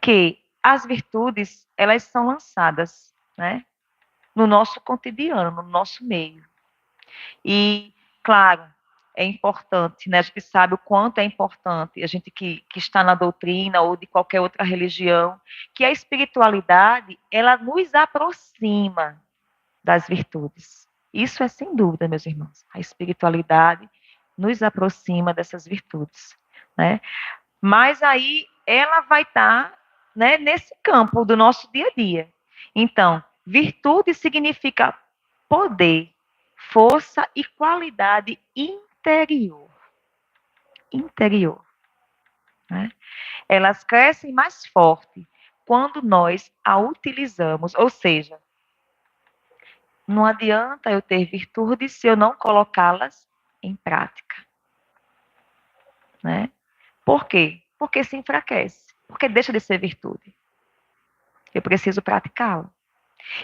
que as virtudes, elas são lançadas, né? No nosso cotidiano, no nosso meio. E, claro, é importante, né? A gente sabe o quanto é importante, a gente que está na doutrina ou de qualquer outra religião, que a espiritualidade, ela nos aproxima das virtudes. Isso é sem dúvida, meus irmãos. A espiritualidade nos aproxima dessas virtudes, né? Mas aí ela vai estar, né, nesse campo do nosso dia a dia. Então, virtude significa poder, força e qualidade interior. Interior. Né? Elas crescem mais forte quando nós a utilizamos, ou seja, não adianta eu ter virtudes se eu não colocá-las em prática. Né? Por quê? Porque se enfraquece. Porque deixa de ser virtude. Eu preciso praticá-la.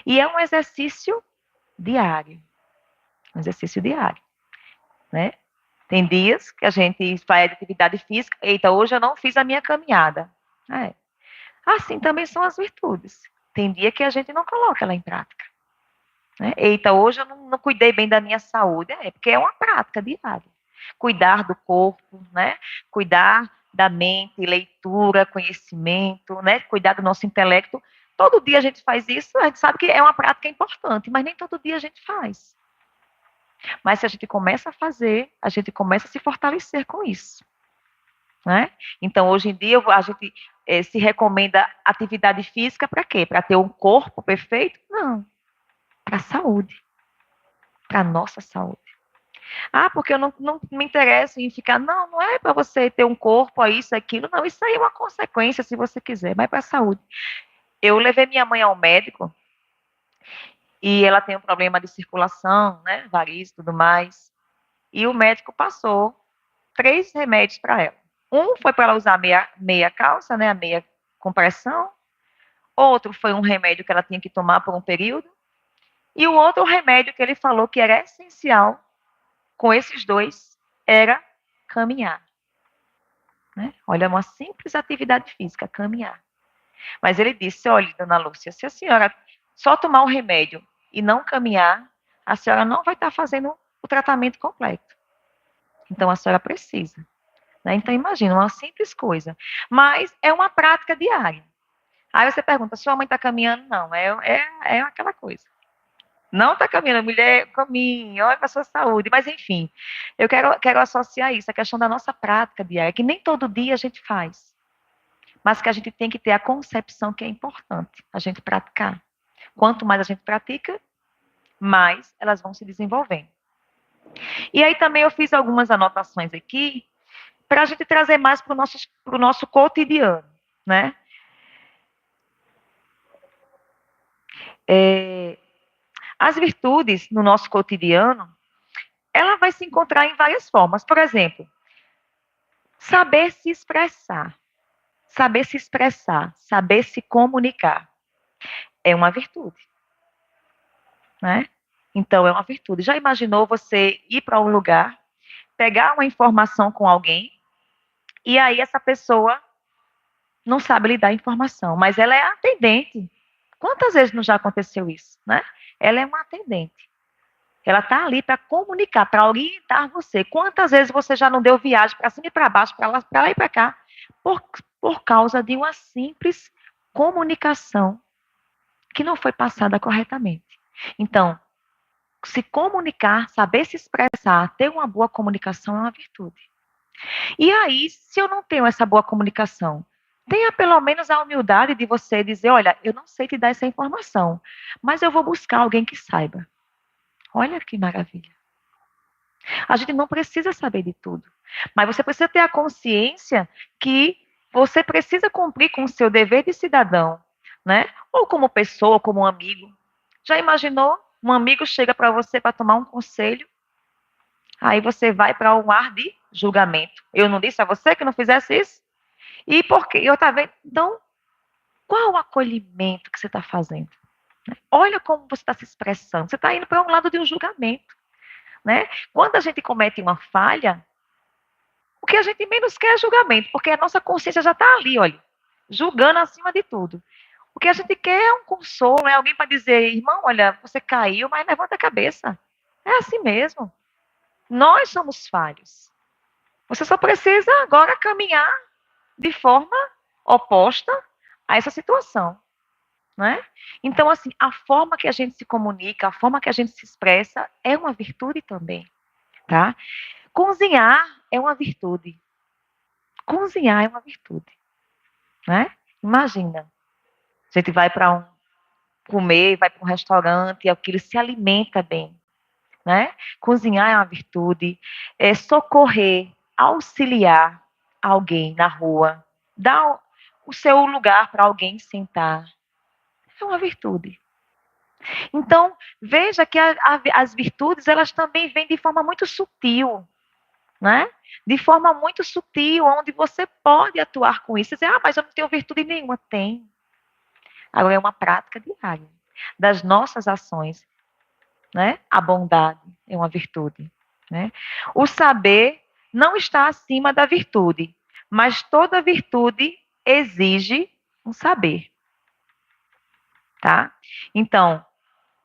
E é um exercício diário. Um exercício diário. Né? Tem dias que a gente faz atividade física. Eita, hoje eu não fiz a minha caminhada. Assim também são as virtudes. Tem dia que a gente não coloca ela em prática. Né? Eita, hoje eu não cuidei bem da minha saúde. Porque é uma prática diária. Cuidar do corpo, né? Cuidar da mente, leitura, conhecimento, né? Cuidar do nosso intelecto. Todo dia a gente faz isso, a gente sabe que é uma prática importante, mas nem todo dia a gente faz. Mas se a gente começa a fazer, a gente começa a se fortalecer com isso. Né? Então, hoje em dia, a gente se recomenda atividade física para quê? Para ter um corpo perfeito? Não. para a saúde, para a nossa saúde. Ah, porque eu não me interesso em ficar. Não, não é para você ter um corpo, isso, aquilo. Não, isso aí é uma consequência, se você quiser, mas para a saúde. Eu levei minha mãe ao médico e ela tem um problema de circulação, né, varizes e tudo mais. E o médico passou 3 remédios para ela. Um foi para ela usar meia calça, né, a meia compressão. Outro foi um remédio que ela tinha que tomar por um período. E o outro remédio que ele falou que era essencial com esses 2 era caminhar. Né? Olha, uma simples atividade física, caminhar. Mas ele disse, olha, dona Lúcia, se a senhora só tomar o remédio e não caminhar, a senhora não vai estar fazendo o tratamento completo. Então, a senhora precisa. Né? Então, imagina, uma simples coisa. Mas é uma prática diária. Aí você pergunta, sua mãe está caminhando? Não, é aquela coisa. Não está caminhando, mulher, caminhe, olha para a sua saúde. Mas, enfim, eu quero associar isso, a questão da nossa prática diária, que nem todo dia a gente faz, mas que a gente tem que ter a concepção que é importante a gente praticar. Quanto mais a gente pratica, mais elas vão se desenvolvendo. E aí também eu fiz algumas anotações aqui, para a gente trazer mais para o nosso cotidiano, né? As virtudes no nosso cotidiano, ela vai se encontrar em várias formas. Por exemplo, saber se expressar, saber se comunicar, é uma virtude, né? Então, é uma virtude. Já imaginou você ir para um lugar, pegar uma informação com alguém, e aí essa pessoa não sabe lhe dar informação, mas ela é atendente. Quantas vezes não já aconteceu isso, né? Ela é uma atendente. Ela está ali para comunicar, para orientar você. Quantas vezes você já não deu viagem para cima e para baixo, para lá e para cá, por causa de uma simples comunicação que não foi passada corretamente. Então, se comunicar, saber se expressar, ter uma boa comunicação é uma virtude. E aí, se eu não tenho essa boa comunicação, tenha pelo menos a humildade de você dizer, olha, eu não sei te dar essa informação, mas eu vou buscar alguém que saiba. Olha que maravilha. A gente não precisa saber de tudo, mas você precisa ter a consciência que você precisa cumprir com o seu dever de cidadão, né? Ou como pessoa, como um amigo. Já imaginou? Um amigo chega para você para tomar um conselho, aí você vai para um ar de julgamento. Eu não disse a você que não fizesse isso? E por quê? Eu tá vendo? Então, qual o acolhimento que você está fazendo? Olha como você está se expressando. Você está indo para um lado de um julgamento. Né? Quando a gente comete uma falha, o que a gente menos quer é julgamento, porque a nossa consciência já está ali, olha, julgando acima de tudo. O que a gente quer é um consolo, é alguém para dizer, irmão, olha, você caiu, mas levanta a cabeça. É assim mesmo. Nós somos falhos. Você só precisa agora caminhar de forma oposta a essa situação. Né? Então, assim, a forma que a gente se comunica, a forma que a gente se expressa é uma virtude também. Tá? Cozinhar é uma virtude. Cozinhar é uma virtude, né? Imagina, a gente vai para comer, vai para um restaurante, aquilo se alimenta bem, né? Cozinhar é uma virtude, socorrer, auxiliar alguém na rua, dar o seu lugar para alguém sentar, é uma virtude. Então, veja que as virtudes, elas também vêm de forma muito sutil, né? De forma muito sutil, onde você pode atuar com isso. Você dizer, mas eu não tenho virtude nenhuma. Tem. Agora, é uma prática diária das nossas ações, né? A bondade é uma virtude, né? O saber não está acima da virtude, mas toda virtude exige um saber, tá? Então,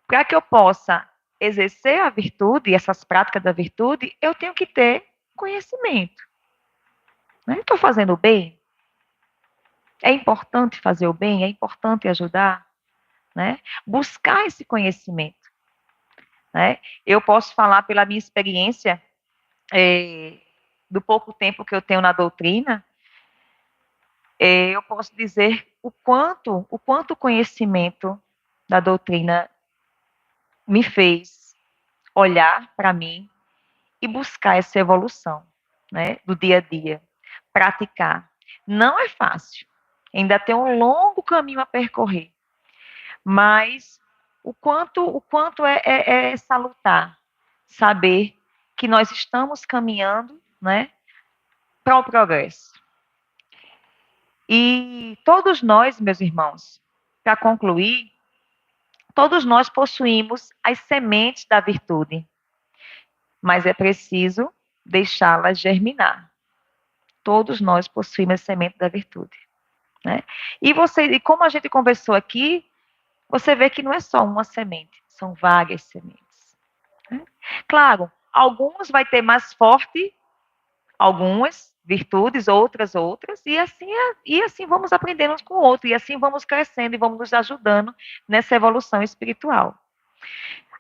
para que eu possa exercer a virtude, essas práticas da virtude, eu tenho que ter conhecimento. Né? Estou fazendo o bem? É importante fazer o bem? É importante ajudar? Né? Buscar esse conhecimento. Né? Eu posso falar pela minha experiência, do pouco tempo que eu tenho na doutrina, eu posso dizer o quanto o conhecimento da doutrina me fez olhar para mim e buscar essa evolução, né, do dia a dia, praticar. Não é fácil, ainda tem um longo caminho a percorrer, mas o quanto é salutar saber que nós estamos caminhando, né, para o progresso. E todos nós, meus irmãos, para concluir, todos nós possuímos as sementes da virtude, mas é preciso deixá-las germinar. Todos nós possuímos a semente da virtude, né? E como a gente conversou aqui, você vê que não é só uma semente, são várias sementes, né? Claro, alguns vai ter mais forte, algumas virtudes, outras, e assim vamos aprendendo uns com o outro, e assim vamos crescendo e vamos nos ajudando nessa evolução espiritual.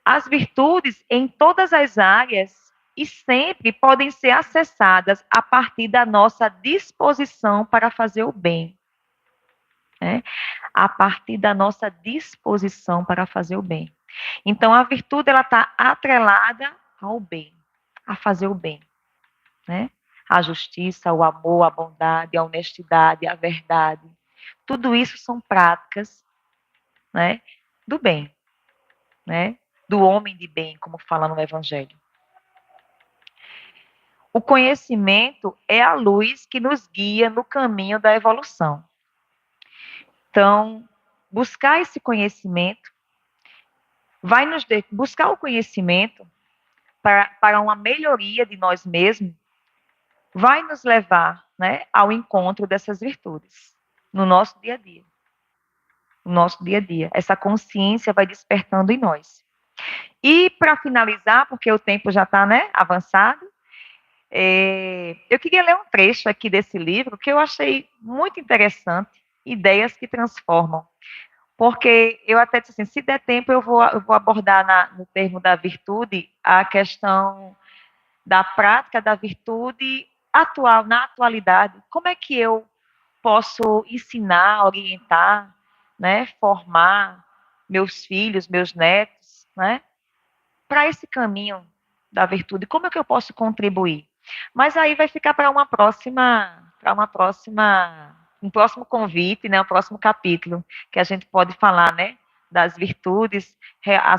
As virtudes em todas as áreas e sempre podem ser acessadas a partir da nossa disposição para fazer o bem, né? A partir da nossa disposição para fazer o bem. Então, a virtude, ela está atrelada ao bem, a fazer o bem, né? A justiça, o amor, a bondade, a honestidade, a verdade. Tudo isso são práticas, né, do bem, né? Do homem de bem, como fala no Evangelho. O conhecimento é a luz que nos guia no caminho da evolução. Então, buscar esse conhecimento buscar o conhecimento para uma melhoria de nós mesmos, vai nos levar, né, ao encontro dessas virtudes no nosso dia a dia. No nosso dia a dia. Essa consciência vai despertando em nós. E, para finalizar, porque o tempo já está, né, avançado, eu queria ler um trecho aqui desse livro que eu achei muito interessante, Ideias que Transformam. Porque eu até disse assim, se der tempo, eu vou abordar no termo da virtude a questão da prática da virtude atual, na atualidade. Como é que eu posso ensinar, orientar, né, formar meus filhos, meus netos, né, para esse caminho da virtude? Como é que eu posso contribuir? Mas aí vai ficar para um próximo convite, né, um próximo capítulo, que a gente pode falar, né, das virtudes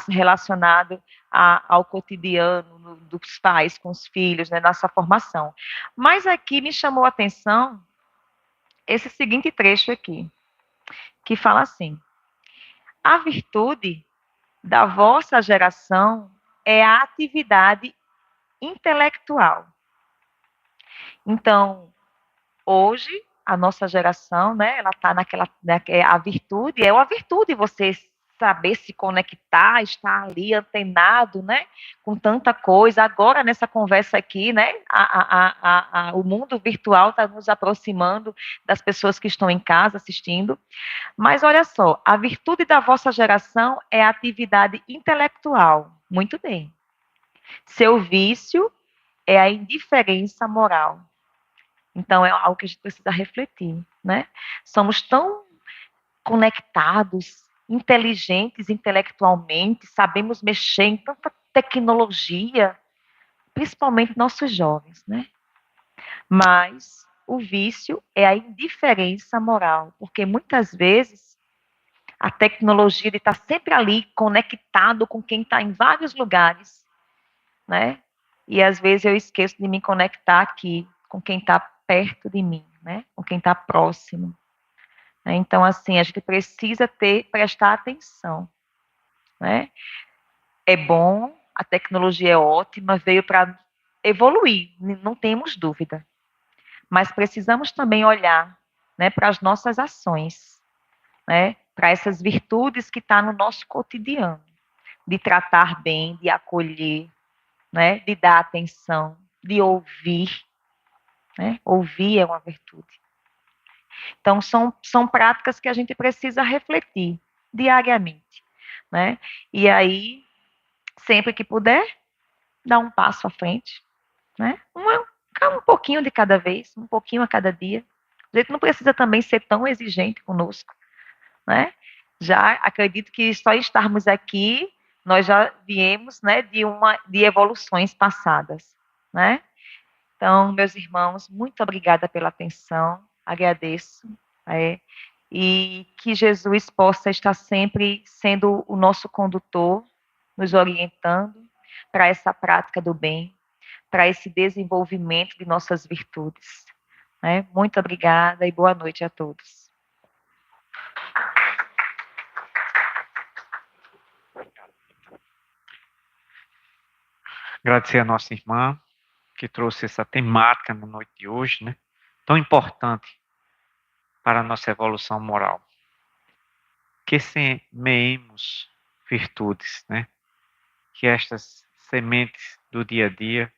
relacionado ao cotidiano dos pais com os filhos, né, nessa formação. Mas aqui me chamou a atenção esse seguinte trecho aqui, que fala assim: a virtude da vossa geração é a atividade intelectual. Então, hoje, a nossa geração, né, ela está a virtude, é uma virtude você saber se conectar, estar ali antenado, né, com tanta coisa. Agora, nessa conversa aqui, né, o mundo virtual está nos aproximando das pessoas que estão em casa assistindo. Mas olha só, a virtude da vossa geração é a atividade intelectual. Muito bem. Seu vício é a indiferença moral. Então, é algo que a gente precisa refletir, né? Somos tão conectados, inteligentes intelectualmente, sabemos mexer em tanta tecnologia, principalmente nossos jovens, né? Mas o vício é a indiferença moral, porque muitas vezes a tecnologia está sempre ali, conectado com quem está em vários lugares, né? E às vezes eu esqueço de me conectar aqui com quem está perto de mim, né? Com quem está próximo. Então, assim, a gente precisa prestar atenção, né? É bom, a tecnologia é ótima, veio para evoluir, não temos dúvida. Mas precisamos também olhar, né, para as nossas ações, né? Para essas virtudes que estão no nosso cotidiano, de tratar bem, de acolher, né? De dar atenção, de ouvir, né? Ouvir é uma virtude. Então, são práticas que a gente precisa refletir diariamente, né? E aí, sempre que puder, dar um passo à frente, né? Um pouquinho de cada vez, um pouquinho a cada dia. A gente não precisa também ser tão exigente conosco, né? Já acredito que só estarmos aqui nós já viemos, né, de evoluções passadas, né? Então, meus irmãos, muito obrigada pela atenção, agradeço, e que Jesus possa estar sempre sendo o nosso condutor, nos orientando para essa prática do bem, para esse desenvolvimento de nossas virtudes. Né? Muito obrigada e boa noite a todos. Agradecer a nossa irmã que trouxe essa temática na noite de hoje, né? Tão importante para a nossa evolução moral. Que semeemos virtudes, né? Que estas sementes do dia a dia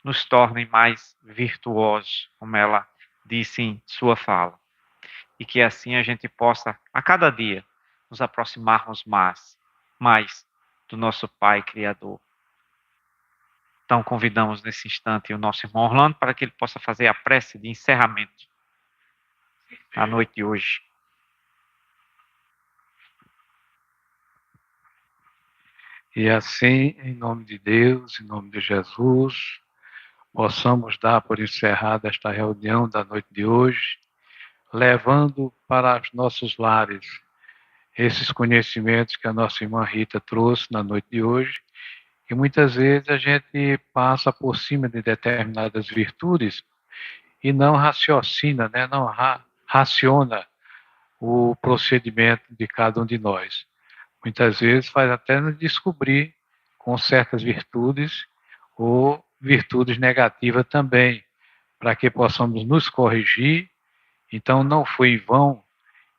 nos tornem mais virtuosos, como ela disse em sua fala. E que assim a gente possa, a cada dia, nos aproximarmos mais do nosso Pai Criador. Então, convidamos nesse instante o nosso irmão Orlando para que ele possa fazer a prece de encerramento à noite de hoje. E assim, em nome de Deus, em nome de Jesus, possamos dar por encerrada esta reunião da noite de hoje, levando para os nossos lares esses conhecimentos que a nossa irmã Rita trouxe na noite de hoje, e muitas vezes a gente passa por cima de determinadas virtudes e não raciocina, né? Não raciona o procedimento de cada um de nós. Muitas vezes faz até nos descobrir com certas virtudes ou virtudes negativas também, para que possamos nos corrigir. Então, não foi em vão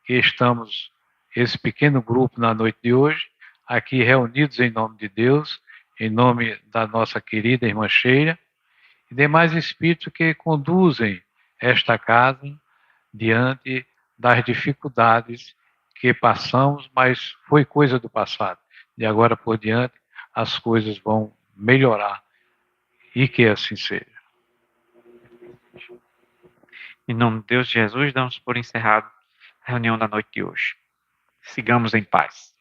que estamos, esse pequeno grupo na noite de hoje, aqui reunidos em nome de Deus, em nome da nossa querida irmã Sheila, e demais espíritos que conduzem esta casa diante das dificuldades que passamos, mas foi coisa do passado. De agora por diante, as coisas vão melhorar, e que assim seja. Em nome de Deus Jesus, damos por encerrado a reunião da noite de hoje. Sigamos em paz.